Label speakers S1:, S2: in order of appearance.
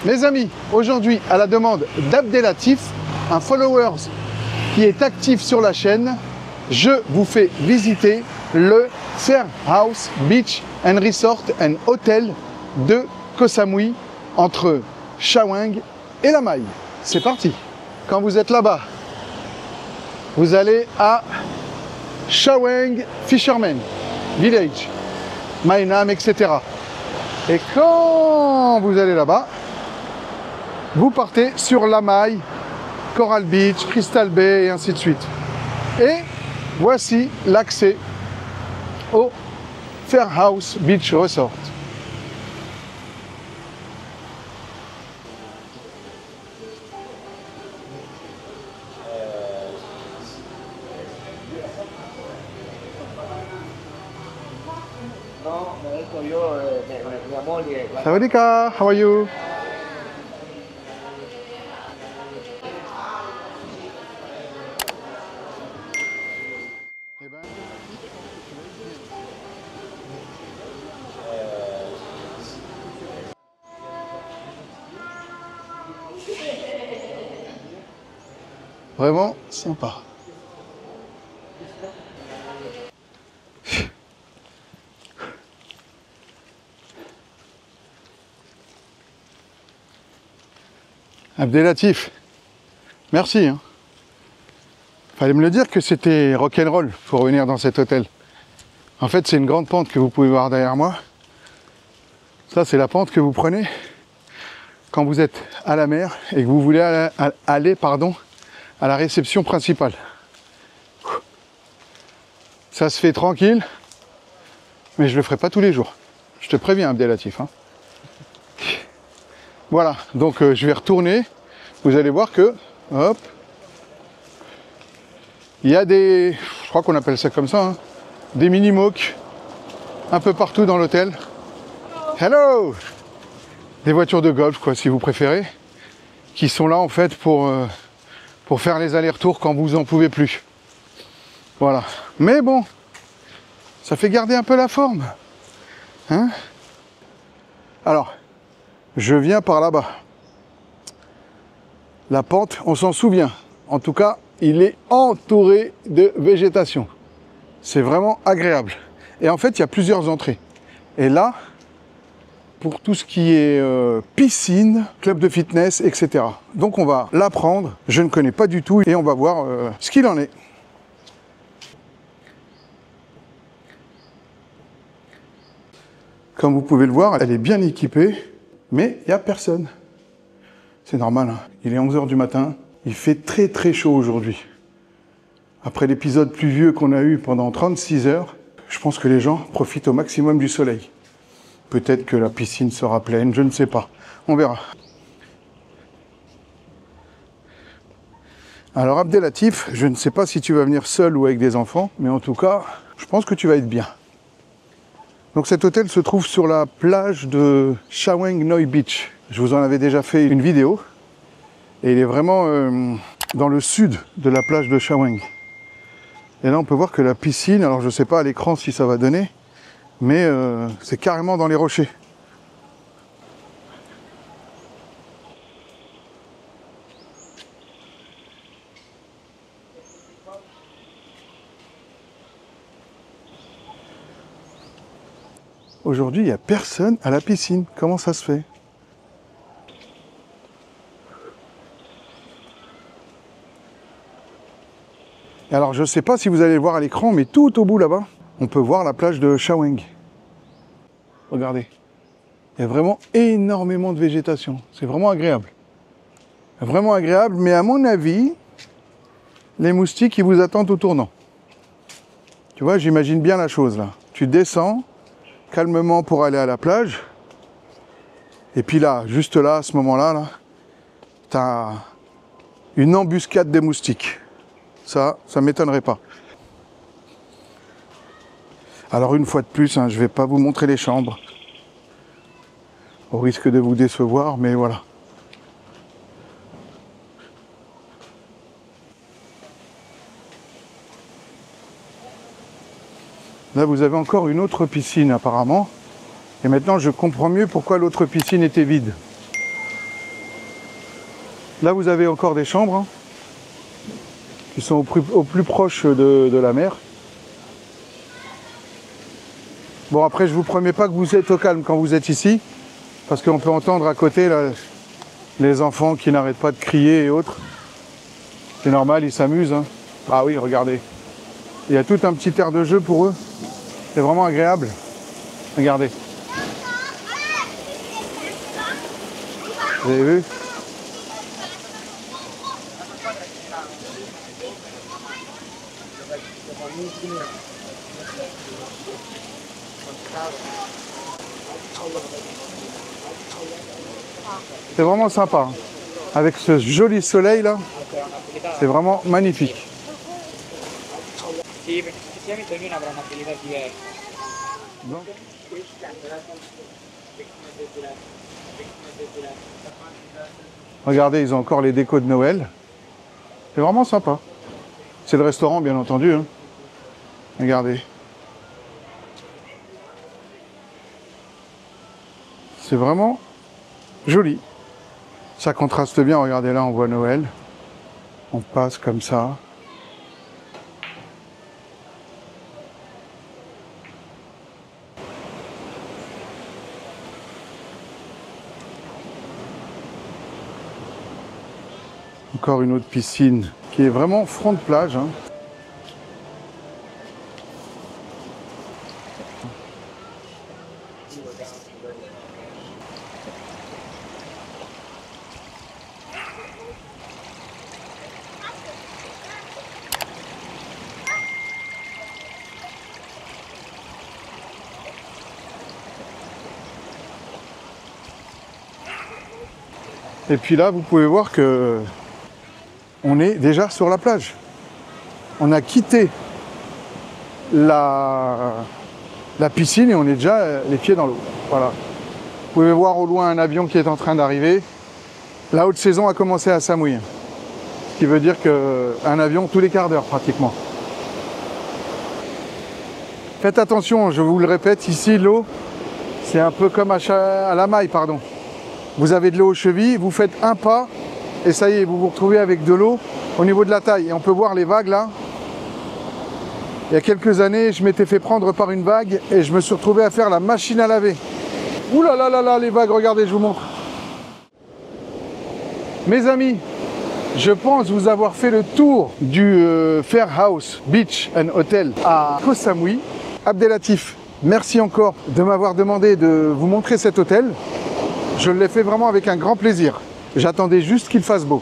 S1: Mes amis, aujourd'hui, à la demande d'Abdelatif, un follower qui est actif sur la chaîne, je vous fais visiter le Fairhouse Beach and Resort and Hotel de Koh Samui entre Shawang et La Mai. C'est parti. Quand vous êtes là-bas, vous allez à Shawang Fisherman Village, Mai Nam, etc. Et quand vous allez là-bas, vous partez sur La Mai, Coral Beach, Crystal Bay et ainsi de suite. Et voici l'accès au Fairhouse Beach Resort. Sawadika, how are you? Vraiment sympa. Abdelatif, merci. Hein. Fallait me le dire que c'était rock'n'roll pour venir dans cet hôtel. En fait, c'est une grande pente que vous pouvez voir derrière moi. Ça, c'est la pente que vous prenez quand vous êtes à la mer et que vous voulez aller à la réception principale. Ça se fait tranquille, mais je le ferai pas tous les jours. Je te préviens, Abdelatif. Hein. Voilà, donc je vais retourner. Vous allez voir que, hop, il y a des, je crois qu'on appelle ça comme ça, hein, des mini-moques un peu partout dans l'hôtel. Hello! Des voitures de golf, quoi, si vous préférez, qui sont là en fait pour faire les allers-retours quand vous en pouvez plus. Voilà. Mais bon, ça fait garder un peu la forme. Hein? Alors, je viens par là-bas. La pente, on s'en souvient. En tout cas, il est entouré de végétation. C'est vraiment agréable. Et en fait, il y a plusieurs entrées. Et là, pour tout ce qui est piscine, club de fitness, etc. Donc on va l'apprendre. Je ne connais pas du tout et on va voir ce qu'il en est. Comme vous pouvez le voir, elle est bien équipée, mais il n'y a personne. C'est normal, hein. Il est 11 h du matin, il fait très très chaud aujourd'hui. Après l'épisode pluvieux qu'on a eu pendant 36 heures, je pense que les gens profitent au maximum du soleil. Peut-être que la piscine sera pleine, je ne sais pas. On verra. Alors Abdelatif, je ne sais pas si tu vas venir seul ou avec des enfants, mais en tout cas, je pense que tu vas être bien. Donc cet hôtel se trouve sur la plage de Shawang Noi Beach. Je vous en avais déjà fait une vidéo. Et il est vraiment dans le sud de la plage de Shawang. Et là on peut voir que la piscine, alors je ne sais pas à l'écran si ça va donner, mais c'est carrément dans les rochers. Aujourd'hui, il n'y a personne à la piscine. Comment ça se fait? Alors, je ne sais pas si vous allez le voir à l'écran, mais tout au bout là-bas, on peut voir la plage de Shawang. Regardez. Il y a vraiment énormément de végétation. C'est vraiment agréable. Vraiment agréable, mais à mon avis, les moustiques, ils vous attendent au tournant. Tu vois, j'imagine bien la chose là. Tu descends calmement pour aller à la plage. Et puis là, juste là, à ce moment-là, là, tu as une embuscade des moustiques. Ça ne m'étonnerait pas. Alors une fois de plus, hein, je ne vais pas vous montrer les chambres. Au risque de vous décevoir, mais voilà. Là, vous avez encore une autre piscine apparemment. Et maintenant, je comprends mieux pourquoi l'autre piscine était vide. Là, vous avez encore des chambres hein, qui sont au plus proche de la mer. Bon, après, je vous promets pas que vous êtes au calme quand vous êtes ici, parce qu'on peut entendre à côté là, les enfants qui n'arrêtent pas de crier et autres. C'est normal, ils s'amusent. Hein. Ah oui, regardez. Il y a tout un petit air de jeu pour eux. C'est vraiment agréable. Regardez. Vous avez vu? C'est vraiment sympa. Hein. Avec ce joli soleil là, c'est vraiment magnifique. Donc, regardez, ils ont encore les décos de Noël. C'est vraiment sympa. C'est le restaurant, bien entendu. Hein. Regardez. C'est vraiment joli. Ça contraste bien. Regardez là, on voit Noël. On passe comme ça. Encore une autre piscine qui est vraiment front de plage. Hein. Et puis là, vous pouvez voir que on est déjà sur la plage. On a quitté la piscine et on est déjà les pieds dans l'eau. Voilà. Vous pouvez voir au loin un avion qui est en train d'arriver. La haute saison a commencé à Samui. Ce qui veut dire qu'un avion tous les quarts d'heure pratiquement. Faites attention, je vous le répète, ici l'eau, c'est un peu comme à la maille, pardon. Vous avez de l'eau aux chevilles, vous faites un pas et ça y est, vous vous retrouvez avec de l'eau au niveau de la taille. Et on peut voir les vagues là. Il y a quelques années, je m'étais fait prendre par une vague et je me suis retrouvé à faire la machine à laver. Ouh là là là là, les vagues, regardez, je vous montre. Mes amis, je pense vous avoir fait le tour du Fairhouse Beach and Hotel à Koh Samui. Abdelatif, merci encore de m'avoir demandé de vous montrer cet hôtel. Je l'ai fait vraiment avec un grand plaisir. J'attendais juste qu'il fasse beau.